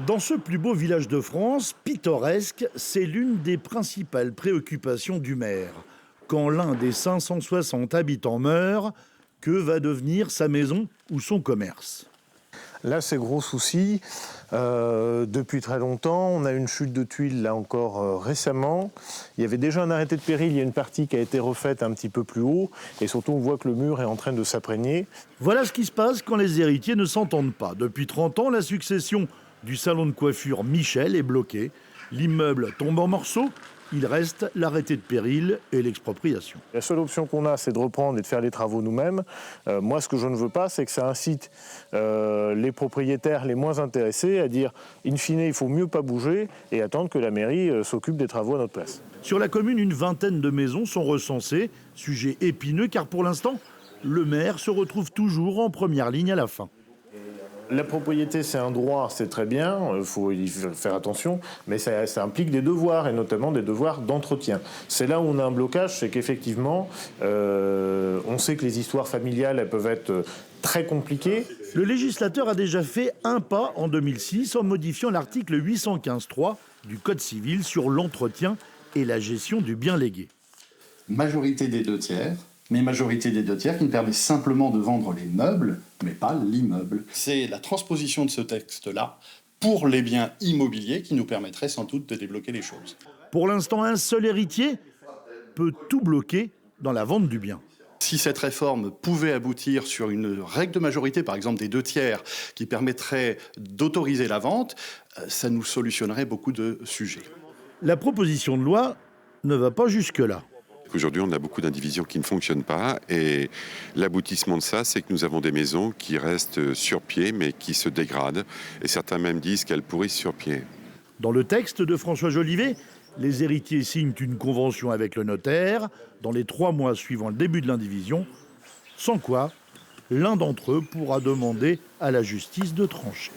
Dans ce plus beau village de France, pittoresque, c'est l'une des principales préoccupations du maire. Quand l'un des 560 habitants meurt, que va devenir sa maison ou son commerce? Là, c'est gros souci. Depuis très longtemps, on a une chute de tuiles, là encore récemment. Il y avait déjà un arrêté de péril, il y a une partie qui a été refaite un petit peu plus haut. Et surtout, on voit que le mur est en train de s'imprégner. Voilà ce qui se passe quand les héritiers ne s'entendent pas. Depuis 30 ans, la succession du salon de coiffure Michel est bloquée. L'immeuble tombe en morceaux. Il reste l'arrêté de péril et l'expropriation. La seule option qu'on a, c'est de reprendre et de faire les travaux nous-mêmes. Moi, ce que je ne veux pas, c'est que ça incite les propriétaires les moins intéressés à dire, in fine, il faut mieux pas bouger et attendre que la mairie s'occupe des travaux à notre place. Sur la commune, une vingtaine de maisons sont recensées. Sujet épineux car pour l'instant, le maire se retrouve toujours en première ligne à la fin. La propriété, c'est un droit, c'est très bien, il faut y faire attention, mais ça implique des devoirs, et notamment des devoirs d'entretien. C'est là où on a un blocage, c'est qu'effectivement, on sait que les histoires familiales, elles peuvent être très compliquées. Le législateur a déjà fait un pas en 2006 en modifiant l'article 815.3 du Code civil sur l'entretien et la gestion du bien légué. Majorité des 2/3, mais majorité des 2/3 qui ne permet simplement de vendre les meubles, mais pas l'immeuble. C'est la transposition de ce texte-là pour les biens immobiliers qui nous permettrait sans doute de débloquer les choses. Pour l'instant, un seul héritier peut tout bloquer dans la vente du bien. Si cette réforme pouvait aboutir sur une règle de majorité, par exemple des 2/3, qui permettrait d'autoriser la vente, ça nous solutionnerait beaucoup de sujets. La proposition de loi ne va pas jusque-là. Aujourd'hui, on a beaucoup d'indivisions qui ne fonctionnent pas et l'aboutissement de ça, c'est que nous avons des maisons qui restent sur pied mais qui se dégradent et certains même disent qu'elles pourrissent sur pied. Dans le texte de François Jolivet, les héritiers signent une convention avec le notaire dans les 3 mois suivant le début de l'indivision, sans quoi l'un d'entre eux pourra demander à la justice de trancher.